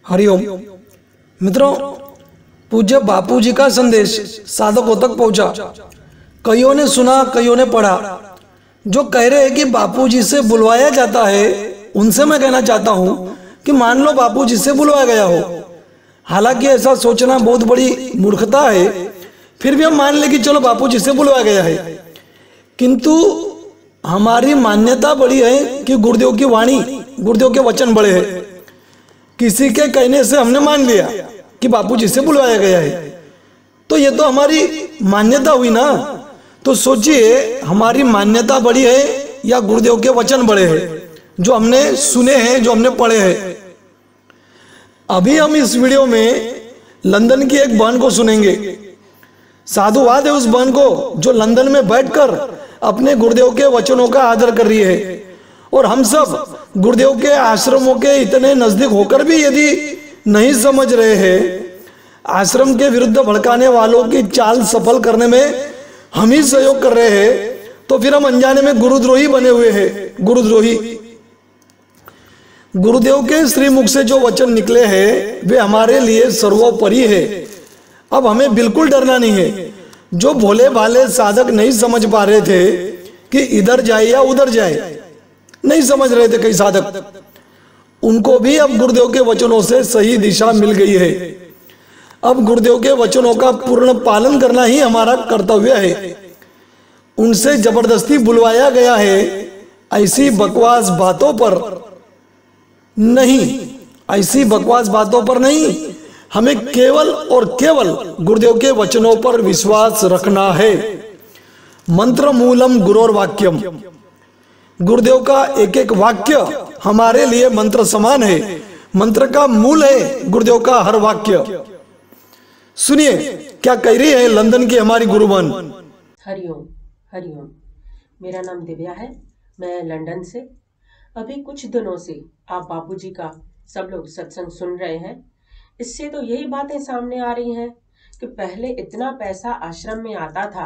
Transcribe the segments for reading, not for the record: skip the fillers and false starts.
हरिओम मित्रों, पूज्य बापू जी का संदेश साधकों तक पहुंचा। कईयों ने सुना, कईयों ने पढ़ा। जो कह रहे हैं कि बापू जी से बुलवाया जाता है, उनसे मैं कहना चाहता हूं कि मान लो बापू जी से बुलवाया गया हो। हालांकि ऐसा सोचना बहुत बड़ी मूर्खता है, फिर भी हम मान ले कि चलो बापू जी से बुलवाया गया है। किंतु हमारी मान्यता बड़ी है कि गुरुदेव की वाणी, गुरुदेव के वचन बड़े हैं। किसी के कहने से हमने मान लिया कि बापू जी से बुलवाया गया है, तो ये तो हमारी मान्यता हुई ना। तो सोचिए, हमारी मान्यता बड़ी है या गुरुदेव के वचन बड़े हैं जो हमने सुने हैं, जो हमने पढ़े हैं। अभी हम इस वीडियो में लंदन की एक बहन को सुनेंगे। साधुवाद है उस बहन को जो लंदन में बैठकर अपने गुरुदेव के वचनों का आदर कर रही है। और हम सब गुरुदेव के आश्रमों के इतने नजदीक होकर भी यदि नहीं समझ रहे हैं, आश्रम के विरुद्ध भड़काने वालों की चाल सफल करने में हम ही सहयोग कर रहे हैं, तो फिर हम अनजाने में गुरुद्रोही बने हुए हैं। गुरुद्रोही। गुरुदेव के श्रीमुख से जो वचन निकले हैं वे हमारे लिए सर्वोपरि है। अब हमें बिल्कुल डरना नहीं है। जो भोले भाले साधक नहीं समझ पा रहे थे कि इधर जाए या उधर जाए, नहीं समझ रहे थे कई साधक, उनको भी अब गुरुदेव के वचनों से सही दिशा मिल गई है। अब गुरुदेव के वचनों का पूर्ण पालन करना ही हमारा कर्तव्य है। उनसे जबरदस्ती बुलवाया गया है, ऐसी बकवास बातों पर नहीं, ऐसी बकवास बातों पर नहीं। हमें केवल और केवल गुरुदेव के वचनों पर विश्वास रखना है। मंत्र मूलम गुरोर वाक्यम। गुरुदेव का एक एक वाक्य हमारे लिए मंत्र समान है। मंत्र का मूल है गुरुदेव का हर वाक्य। सुनिए क्या कह रही है लंदन की हमारी गुरुबन। हरिओम हरिओम। मेरा नाम दिव्या है, मैं लंदन से। अभी कुछ दिनों से आप बापूजी का सब लोग सत्संग सुन रहे हैं। इससे तो यही बातें सामने आ रही हैं कि पहले इतना पैसा आश्रम में आता था,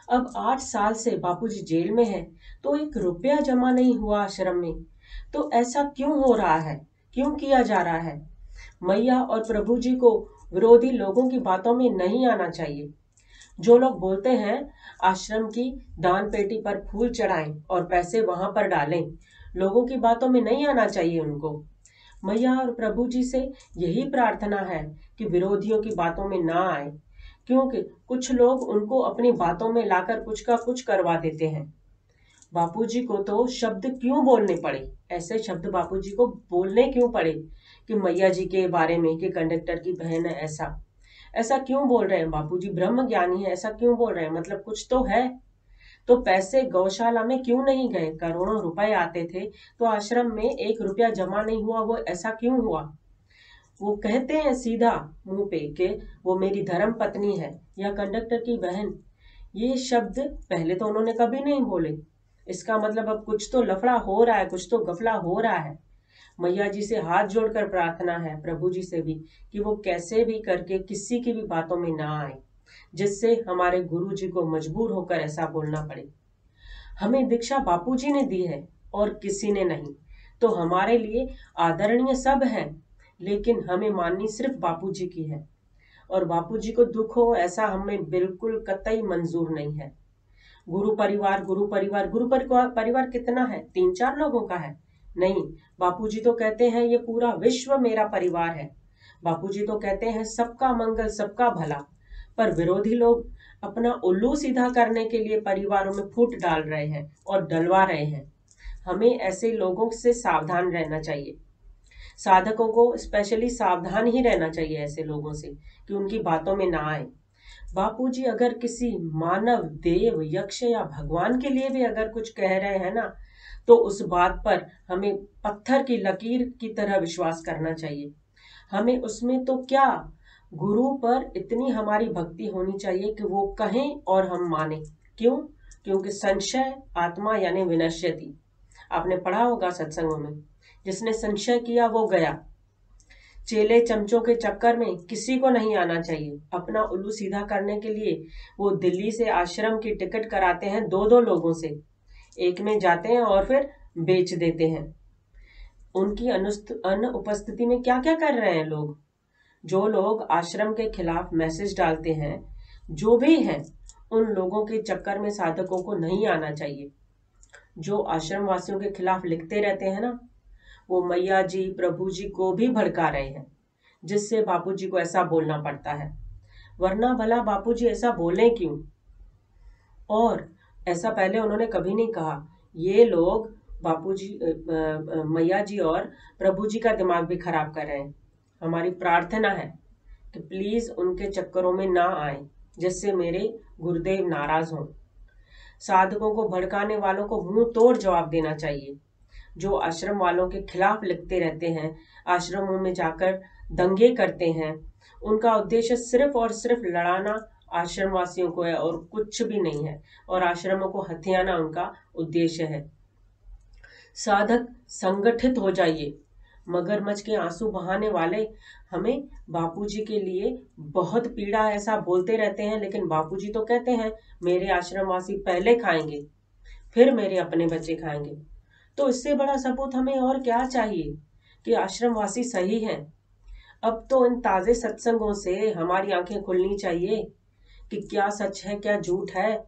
अब 8 साल से बापूजी जेल में है तो 1 रुपया जमा नहीं हुआ आश्रम में। तो ऐसा क्यों हो रहा है, क्यों किया जा रहा है? मैया और प्रभु जी को विरोधी लोगों की बातों में नहीं आना चाहिए। जो लोग बोलते हैं आश्रम की दान पेटी पर फूल चढ़ाएं और पैसे वहां पर डालें, लोगों की बातों में नहीं आना चाहिए उनको। मैया और प्रभु जी से यही प्रार्थना है कि विरोधियों की बातों में ना आए, क्योंकि कुछ लोग उनको अपनी बातों में लाकर कुछ का कुछ करवा देते हैं। बापूजी को तो शब्द क्यों बोलने पड़े, ऐसे शब्द बापूजी को बोलने क्यों पड़े कि मैया जी के बारे में कि कंडक्टर की बहन है, ऐसा क्यों बोल रहे हैं? बापूजी ब्रह्म ज्ञानी है, ऐसा क्यों बोल रहे हैं? मतलब कुछ तो है। तो पैसे गौशाला में क्यों नहीं गए? करोड़ों रुपए आते थे तो आश्रम में 1 रुपया जमा नहीं हुआ, वो ऐसा क्यों हुआ? वो कहते हैं सीधा मुंह पे कि वो मेरी धर्म पत्नी है या कंडक्टर की बहन। ये शब्द पहले तो उन्होंने कभी नहीं बोले। इसका मतलब अब कुछ तो लफड़ा हो रहा है, कुछ तो गफला हो रहा है। मैया जी से हाथ जोड़कर प्रार्थना है, प्रभु जी से भी, कि वो कैसे भी करके किसी की भी बातों में ना आए, जिससे हमारे गुरु जी को मजबूर होकर ऐसा बोलना पड़े। हमें दीक्षा बापू जी ने दी है और किसी ने नहीं। तो हमारे लिए आदरणीय सब हैं, लेकिन हमें माननी सिर्फ बापू जी की है। और बापू जी को दुख हो ऐसा हमें बिल्कुल कतई मंजूर नहीं है। गुरु परिवार, गुरु परिवार, गुरु परिवार कितना है? 3-4 लोगों का है? नहीं, बापूजी तो कहते हैं ये पूरा विश्व मेरा परिवार है। बापूजी तो कहते हैं सबका मंगल, सबका भला। पर विरोधी लोग अपना उल्लू सीधा करने के लिए परिवारों में फूट डाल रहे हैं और डलवा रहे हैं। हमें ऐसे लोगों से सावधान रहना चाहिए। साधकों को स्पेशली सावधान ही रहना चाहिए ऐसे लोगों से कि उनकी बातों में ना आए। बापूजी अगर किसी मानव, देव, यक्ष या भगवान के लिए भी अगर कुछ कह रहे हैं ना, तो उस बात पर हमें पत्थर की लकीर की तरह विश्वास करना चाहिए। हमें उसमें तो क्या, गुरु पर इतनी हमारी भक्ति होनी चाहिए कि वो कहें और हम माने। क्यों? क्योंकि संशय आत्मा यानी विनश्यति। आपने पढ़ा होगा सत्संगों में, जिसने संशय किया वो गया। चेले चमचों के चक्कर में किसी को नहीं आना चाहिए। अपना उल्लू सीधा करने के लिए वो दिल्ली से आश्रम की टिकट कराते हैं 2-2 लोगों से, एक में जाते हैं और फिर बेच देते हैं। उनकी अनुपस्थिति में क्या क्या कर रहे हैं लोग। जो लोग आश्रम के खिलाफ मैसेज डालते हैं, जो भी हैं, उन लोगों के चक्कर में साधकों को नहीं आना चाहिए। जो आश्रम वासियों के खिलाफ लिखते रहते हैं ना, वो मैया जी, प्रभु जी को भी भड़का रहे हैं, जिससे बापू जी को ऐसा बोलना पड़ता है। वरना भला बापू जी ऐसा बोले क्यों? और ऐसा पहले उन्होंने कभी नहीं कहा। ये लोग बापू जी, मैया जी और प्रभु जी का दिमाग भी खराब कर रहे हैं। हमारी प्रार्थना है कि प्लीज उनके चक्करों में ना आए, जिससे मेरे गुरुदेव नाराज हों। साधकों को भड़काने वालों को मुंह तोड़ जवाब देना चाहिए। जो आश्रम वालों के खिलाफ लिखते रहते हैं, आश्रमों में जाकर दंगे करते हैं, उनका उद्देश्य सिर्फ और सिर्फ लड़ाना आश्रम वासियों को है और कुछ भी नहीं है, और आश्रमों को हथियाना उनका उद्देश्य है। साधक संगठित हो जाइए। मगरमच्छ के आंसू बहाने वाले हमें बापूजी के लिए बहुत पीड़ा है ऐसा बोलते रहते हैं, लेकिन बापूजी तो कहते हैं मेरे आश्रमवासी पहले खाएंगे, फिर मेरे अपने बच्चे खाएंगे। तो इससे बड़ा सबूत हमें और क्या चाहिए कि आश्रमवासी सही हैं। अब तो इन ताजे सत्संगों से हमारी आंखें खुलनी चाहिए कि क्या सच है क्या झूठ है।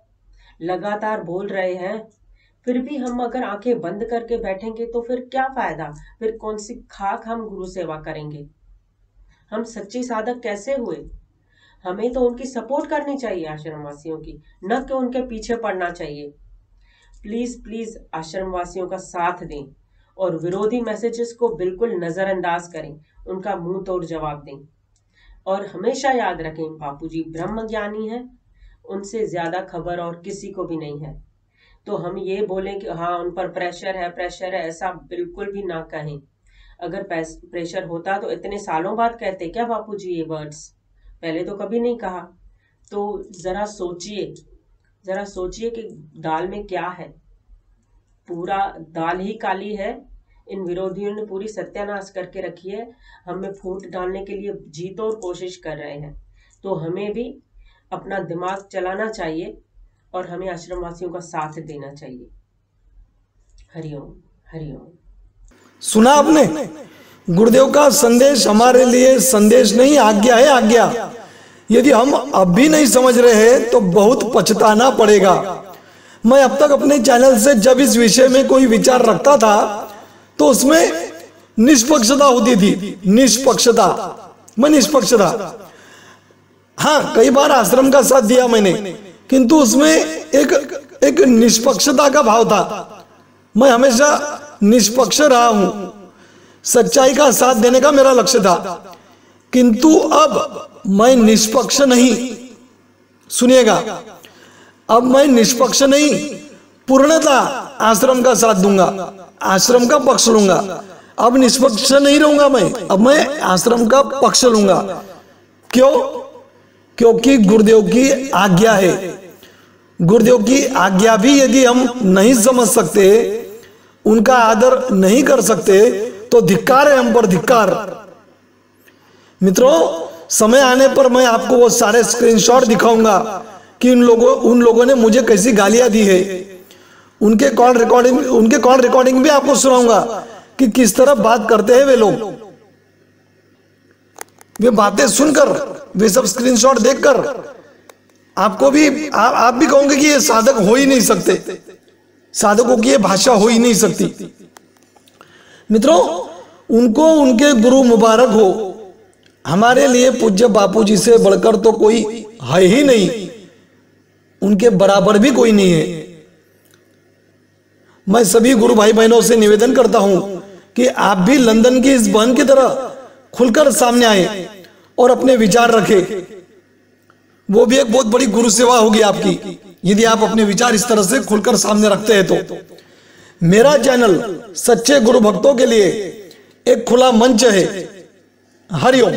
लगातार बोल रहे हैं, फिर भी हम अगर आंखें बंद करके बैठेंगे तो फिर क्या फायदा? फिर कौन सी खाक हम गुरु सेवा करेंगे? हम सच्चे साधक कैसे हुए? हमें तो उनकी सपोर्ट करनी चाहिए आश्रमवासियों की, न कि उनके पीछे पड़ना चाहिए। प्लीज प्लीज आश्रमवासियों का साथ दें और विरोधी मैसेजेस को बिल्कुल नजरअंदाज करें, उनका मुंह तोड़ जवाब दें। और हमेशा याद रखें, बापूजी ब्रह्म ज्ञानी है, उनसे ज्यादा खबर और किसी को भी नहीं है। तो हम ये बोलें कि हाँ उन पर प्रेशर है, ऐसा बिल्कुल भी ना कहें। अगर प्रेशर होता तो इतने सालों बाद कहते क्या बापूजी ये वर्ड्स? पहले तो कभी नहीं कहा। तो जरा सोचिए कि दाल में क्या है। पूरा दाल ही काली है। इन विरोधियों ने पूरी सत्यानाश करके रखी है। हमें फूट डालने के लिए जी तोड़ कोशिश कर रहे हैं। तो हमें भी अपना दिमाग चलाना चाहिए और हमें आश्रमवासियों का साथ देना चाहिए। हरिओम हरिओम। सुना आपने? गुरुदेव का संदेश हमारे लिए संदेश नहीं, आज्ञा है, आज्ञा। यदि हम अब भी नहीं समझ रहे हैं तो बहुत पछताना पड़ेगा। मैं अब तक अपने चैनल से जब इस विषय में कोई विचार रखता था तो उसमें निष्पक्षता होती थी। निष्पक्षता, मैं निष्पक्ष था। हाँ, कई बार आश्रम का साथ दिया मैंने, किंतु उसमें एक निष्पक्षता का भाव था। मैं हमेशा निष्पक्ष रहा हूं, सच्चाई का साथ देने का मेरा लक्ष्य था। किंतु अब मैं निष्पक्ष नहीं, सुनिएगा, अब मैं निष्पक्ष नहीं, पूर्णता आश्रम का साथ दूंगा, आश्रम का पक्ष लूंगा। अब निष्पक्ष नहीं रहूंगा मैं, अब मैं आश्रम का पक्ष लूंगा। क्यों? क्योंकि गुरुदेव की आज्ञा है। गुरुदेव की आज्ञा भी यदि हम नहीं समझ सकते, उनका आदर नहीं कर सकते, तो धिक्कार है हम पर, धिक्कार। मित्रों, समय आने पर मैं आपको वो सारे स्क्रीनशॉट दिखाऊंगा कि उन लोगों ने मुझे कैसी गालियां दी है। उनके कॉल रिकॉर्डिंग भी आपको सुनाऊंगा कि किस तरह बात करते हैं वे लोग। वे बातें सुनकर, वे सब स्क्रीनशॉट देखकर आपको भी आप भी कहोगे कि ये साधक हो ही नहीं सकते, साधकों की ये भाषा हो ही नहीं सकती। मित्रों, उनको उनके गुरु मुबारक हो। हमारे लिए पूज्य बापूजी से बढ़कर तो कोई है ही नहीं, उनके बराबर भी कोई नहीं है। मैं सभी गुरु भाई बहनों से निवेदन करता हूं कि आप भी लंदन की इस बहन की तरह खुलकर सामने आए और अपने विचार रखें। वो भी एक बहुत बड़ी गुरु सेवा होगी आपकी, यदि आप अपने विचार इस तरह से खुलकर सामने रखते हैं। तो मेरा चैनल सच्चे गुरु भक्तों के लिए एक खुला मंच है। हरिओम।